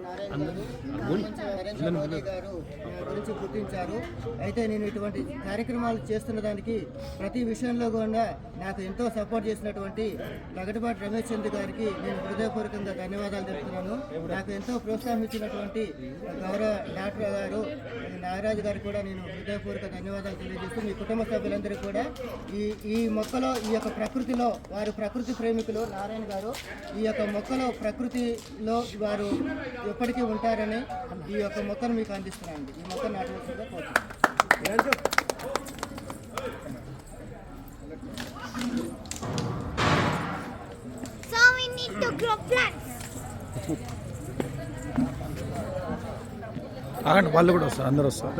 నరేంద్ర మోదీ గారు గురించి గుర్తించారు. అయితే నేను ఇటువంటి కార్యక్రమాలు చేస్తున్న దానికి ప్రతి విషయంలో కూడా నాకు ఎంతో సపోర్ట్ చేసినటువంటి లగడపాటి రమేష్ చంద్ర గారికి నేను హృదయపూర్వకంగా ధన్యవాదాలు తెలుపుతున్నాను. నాకు ఎంతో ప్రోత్సాహించినటువంటి గౌరవ డాక్టర్ గారు నాగరాజు గారికి కూడా నేను హృదయపూర్వక ధన్యవాదాలు తెలియజేస్తూ మీ కుటుంబ సభ్యులందరికీ కూడా ఈ మొక్కలో ఈ యొక్క ప్రకృతిలో వారు ప్రకృతి ప్రేమికులు నారాయణ గారు ఈ యొక్క మొక్కలో ప్రకృతిలో వారు ఎప్పటికీ ఉంటారని ఈ యొక్క మొక్కను మీకు అందిస్తున్నానండి. ఈ మొక్క నాటవలసిందిగా కోరుతున్నాను. వాళ్ళు కూడా వస్తారు, అందరూ వస్తారు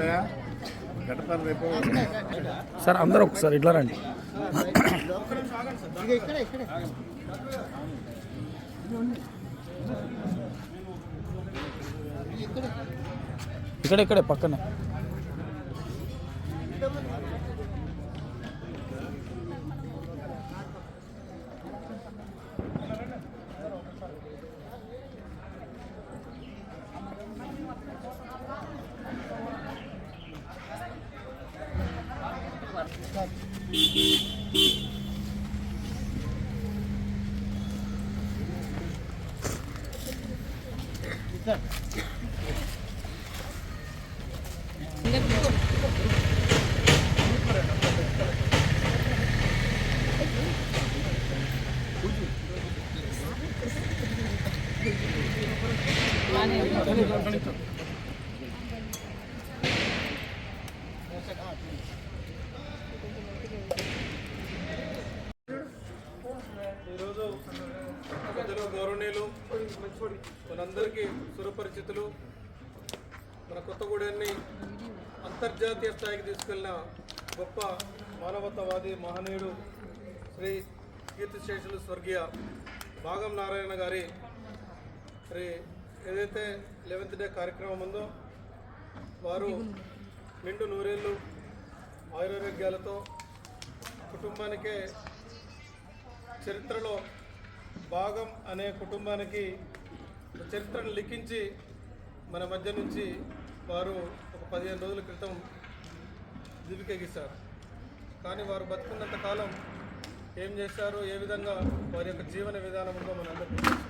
సార్. అందరూ ఒకసారి ఇట్లా రండి. ఇక్కడే పక్కన ఈరోజు పెద్దలు గౌరవనీయులు మనందరికీ సురపరిచితులు మన కొత్తగూడెన్ని అంతర్జాతీయ స్థాయికి తీసుకెళ్లిన గొప్ప మానవతావాది మహనీయుడు శ్రీ కీర్తిశేషులు స్వర్గీయ భాగం నారాయణ గారి మరి ఏదైతే 11th డే కార్యక్రమం ఉందో వారు నిండు నూరేళ్ళు ఆయురారోగ్యాలతో కుటుంబానికే చరిత్రలో భాగం అనే కుటుంబానికి చరిత్రను లిఖించి మన మధ్య నుంచి వారు ఒక 15 రోజుల క్రితం దివికెగిస్తారు. కానీ వారు బతుకున్నంత కాలం ఏం చేశారు, ఏ విధంగా వారి యొక్క జీవన విధానం ఉందో మనందరికీ తెలుసు.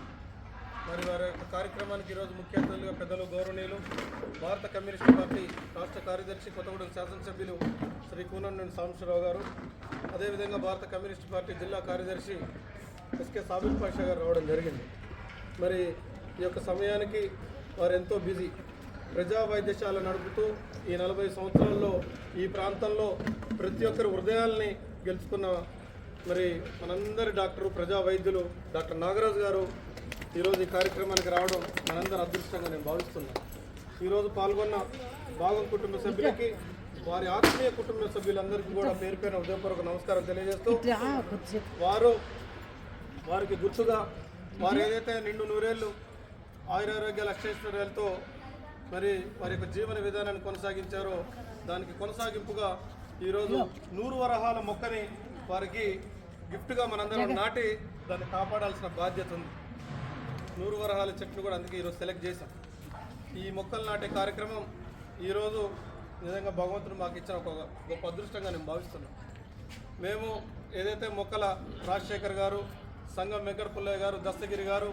మరి వారి యొక్క కార్యక్రమానికి ఈరోజు ముఖ్య అతిథులుగా పెద్దలు గౌరవనీయులు భారత కమ్యూనిస్టు పార్టీ రాష్ట్ర కార్యదర్శి కొత్తగూడెం శాసనసభ్యులు శ్రీ కూనంనేని సాంబశివరావు గారు, అదేవిధంగా భారత కమ్యూనిస్టు పార్టీ జిల్లా కార్యదర్శి ఎస్కే సాబిర్ పాషా గారు రావడం జరిగింది. మరి ఈ యొక్క సమయానికి వారు ఎంతో బిజీ, ప్రజా వైద్యశాల నడుపుతూ ఈ 40 సంవత్సరాల్లో ఈ ప్రాంతంలో ప్రతి ఒక్కరి హృదయాల్ని గెలుచుకున్న మరి మనందరి డాక్టరు ప్రజా వైద్యులు డాక్టర్ నాగరాజు గారు ఈరోజు ఈ కార్యక్రమానికి రావడం మనందరి అదృష్టంగా నేను భావిస్తున్నాను. ఈరోజు పాల్గొన్న భాగం కుటుంబ సభ్యులకి వారి ఆత్మీయ కుటుంబ సభ్యులందరికీ కూడా పేరు పేరున హృదయపూర్వక నమస్కారం తెలియజేస్తూ వారికి గుర్తుగా వారు ఏదైతే నిండు నూరేళ్ళు ఆయురారోగ్యాల అక్షైశ్వర్యాలతో మరి వారి యొక్క జీవన విధానాన్ని కొనసాగించారో దానికి కొనసాగింపుగా ఈరోజు 100 వరహాల మొక్కని వారికి గిఫ్ట్గా మనందరం నాటి దాన్ని కాపాడాల్సిన బాధ్యత ఉంది. 100 వరహాల చెట్లు కూడా అందుకే ఈరోజు సెలెక్ట్ చేశాం. ఈ మొక్కలు నాటే కార్యక్రమం ఈరోజు నిజంగా భగవంతుడు మాకు ఇచ్చిన ఒక గొప్ప అదృష్టంగా నేను భావిస్తున్నాను. మేము ఏదైతే మొక్కల రాజశేఖర్ గారు, సంగం వెంకట పుల్లయ్య గారు, దస్తగిరి గారు,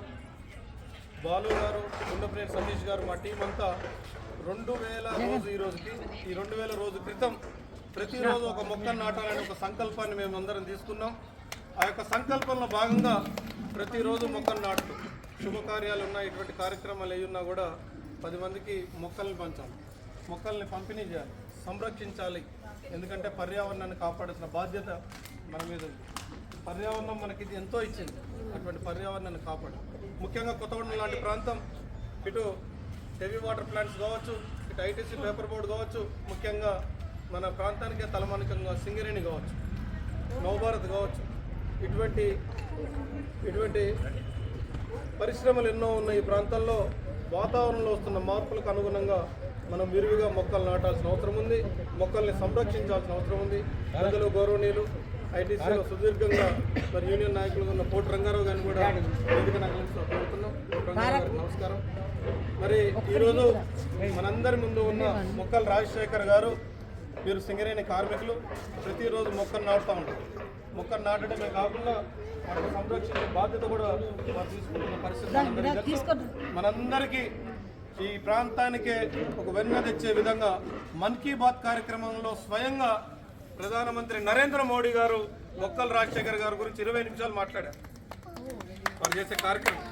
బాలు గారు, గుండపనేని సతీష్ గారు, మా టీం అంతా 2000 రోజు ఈ రోజుకి ఈ 2000 రోజు క్రితం ప్రతిరోజు ఒక మొక్కను నాటాలనే ఒక సంకల్పాన్ని మేము అందరం తీసుకున్నాం. ఆ యొక్క సంకల్పంలో భాగంగా ప్రతిరోజు మొక్కలు నాటుతూ శుభకార్యాలు ఉన్న ఇటువంటి కార్యక్రమాలు ఏమున్నా కూడా 10 మందికి మొక్కల్ని పంచాలి, మొక్కల్ని పంపిణీ చేయాలి, సంరక్షించాలి. ఎందుకంటే పర్యావరణాన్ని కాపాడాల్సిన బాధ్యత మన మీద ఉంది. పర్యావరణం మనకి ఇది ఎంతో ఇచ్చింది, అటువంటి పర్యావరణాన్ని కాపాడాలి. ముఖ్యంగా కొత్తగూడెం లాంటి ప్రాంతం ఇటు హెవీ వాటర్ ప్లాంట్స్ కావచ్చు, ఇటు ఐటీసీ పేపర్ బోర్డు కావచ్చు, ముఖ్యంగా మన ప్రాంతానికే తలమానికంగా సింగరేణి కావచ్చు, నవభారత్ కావచ్చు, ఇటువంటి పరిశ్రమలు ఎన్నో ఉన్న ఈ ప్రాంతంలో వాతావరణంలో వస్తున్న మార్పులకు అనుగుణంగా మనం విరివిగా మొక్కలు నాటాల్సిన అవసరం ఉంది, మొక్కల్ని సంరక్షించాల్సిన అవసరం ఉంది. ప్రజలు గౌరవనీయులు ఐటీసీలో సుదీర్ఘంగా మరి యూనియన్ నాయకులుగా ఉన్న పోటు రంగారావు గారిని కూడా వేదిక కోరుతున్నాం. నమస్కారం. మరి మరి ఈరోజు మనందరి ముందు ఉన్న మొక్కల రాజశేఖర్ గారు, మీరు సింగరేణి కార్మికులు, ప్రతిరోజు మొక్కలు నాటుతూ ఉంటారు. మొక్కలు నాటడమే కాకుండా వాటిని సంరక్షించే బాధ్యత కూడా వారు తీసుకుంటున్న పరిస్థితి మనందరికీ తెలుసు. మనందరికీ ఈ ప్రాంతానికే ఒక వెన్న తెచ్చే విధంగా మన్ కీ బాత్ కార్యక్రమంలో స్వయంగా ప్రధానమంత్రి నరేంద్ర మోడీ గారు మొక్కల రాజశేఖర్ గారి గురించి 20 నిమిషాలు మాట్లాడారు. వారు చేసే కార్యక్రమం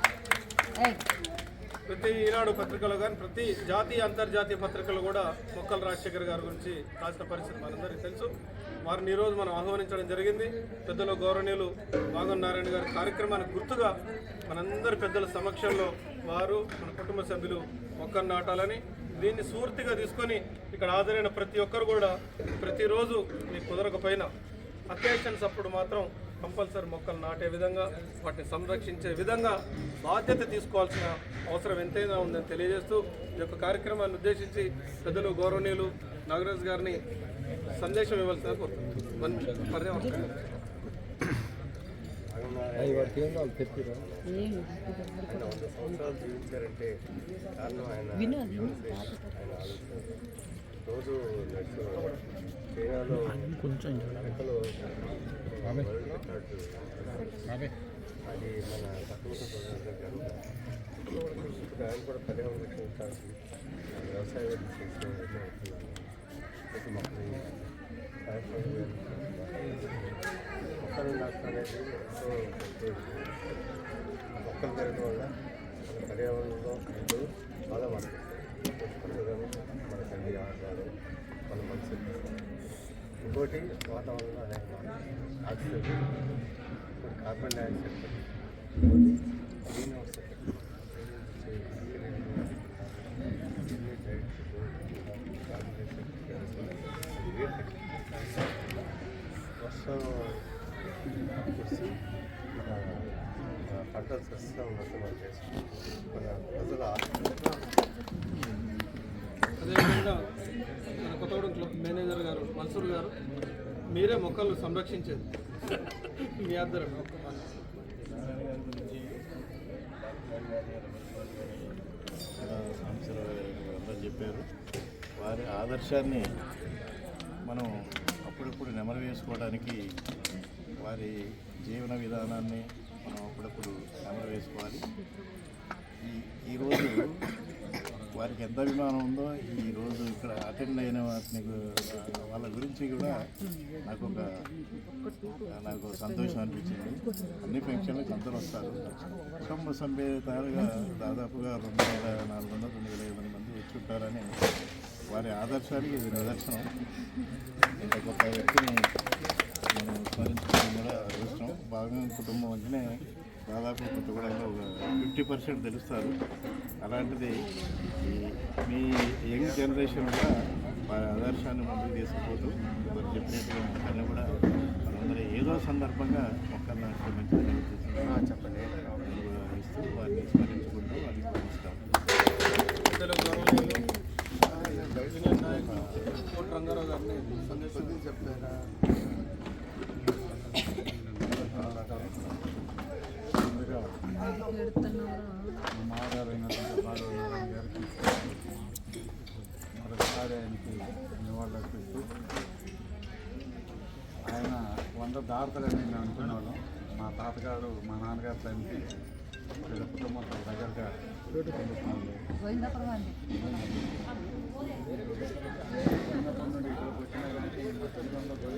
ప్రతి ఈనాడు పత్రికలో కానీ ప్రతి జాతీయ అంతర్జాతీయ పత్రికలు కూడా మొక్కల రాజశేఖర్ గారి గురించి రాసిన పరిస్థితి మనందరికీ తెలుసు. వారిని ఈరోజు మనం ఆహ్వానించడం జరిగింది. పెద్దలు గౌరవనీయులు వాగన్ నారాయణ గారి కార్యక్రమానికి గుర్తుగా మనందరి పెద్దల సమక్షంలో వారు మన కుటుంబ సభ్యులు మొక్కలు నాటాలని, దీన్ని స్ఫూర్తిగా తీసుకొని ఇక్కడ హాజరైన ప్రతి ఒక్కరు కూడా ప్రతిరోజు మీకు కుదరకపోయినా అకేషన్స్ అప్పుడు మాత్రం కంపల్సరీ మొక్కలు నాటే విధంగా, వాటిని సంరక్షించే విధంగా బాధ్యత తీసుకోవాల్సిన అవసరం ఎంతైనా ఉందని తెలియజేస్తూ ఈ యొక్క కార్యక్రమాన్ని ఉద్దేశించి పెద్దలు గౌరవనీయులు నాగరాజ్ గారిని సందేశం ఇవ్వాల్సిన కోరుతున్నాను. జీవించారంటే కారణం ఆయన రోజు చైనాలో కొంచెం లెక్కలు అది మన తక్కువ కనుక ఇప్పుడు ఆయన కూడా పర్యావరణ రక్షించాల్సి వ్యవసాయం ప్రతి మొక్కలు మొక్కలు నాటనేది ఎంతో మొక్కలు పెరగడం వల్ల మన పర్యావరణంలో ఎంతో బాగా మారుతుంది. మన కంటి ఆహారాలు మన మనసు, ఇంకోటి వాతావరణంలో అనేక oxygen, carbon dioxide, green house వర్షం కురిసి మన పంటలు సస్యం నష్టం చేసి మన ప్రజల అదేవిధంగా మన కొత్తగూడెం క్లబ్ మేనేజర్ గారు మన్సూర్ గారు, మీరే మొక్కలు సంరక్షించేది మీ ఆధ్వర్యం ఒక్క అందరూ చెప్పారు. వారి ఆదర్శాన్ని మనం అప్పుడప్పుడు నెమరు వేసుకోవడానికి వారి జీవన విధానాన్ని మనం అప్పుడప్పుడు నెమరు వేసుకోవాలి. ఈరోజు వారికి ఎంత అభిమానం ఉందో ఈరోజు ఇక్కడ అటెండ్ అయిన వాటిని వాళ్ళ గురించి కూడా నాకు సంతోషం అనిపించింది. అన్ని ఫంక్షన్లకు అందరూ వస్తారు. కుటుంబ సమేతాలుగా దాదాపుగా 2400-2500 మంది వచ్చి ఉంటారని వారి ఆదర్శానికి ఇది నిదర్శనం. ఇంత గొప్ప వ్యక్తిని నేను స్మరించుకోవడం కూడా అదృష్టం. భాగం కుటుంబం అంటేనే దాదాపు కొత్తగూడెంలో 50% తెలుస్తారు. అలాంటిది మీ యంగ్ జనరేషన్ కూడా వారి ఆదర్శాన్ని ముందుకు తీసుకుపోతూ వారు చెప్పినట్టుగా మొక్కల్ని కూడా మనందరూ ఏదో సందర్భంగా మొక్కలు నాటే మంచి చెప్పండి కూడా ఇస్తూ వారిని స్మరించుకుంటూ వారికి నమస్కారం. రంగారావు గారిని సందేశం చెప్తారా? మారారైనటువంటి బాలనారాయణ గారికి మరొకసారి ఆయనకి నివాళులర్పిస్తూ, ఆయన 100 దాడతారని నేను అనుకున్నాను. మా తాతగారు మా నాన్నగారు టైంకి వీళ్ళ కుటుంబం దగ్గరగా చిన్నప్పటి నుండి ఇక్కడికి వచ్చినా కానీ మా తల్లిదండ్రులు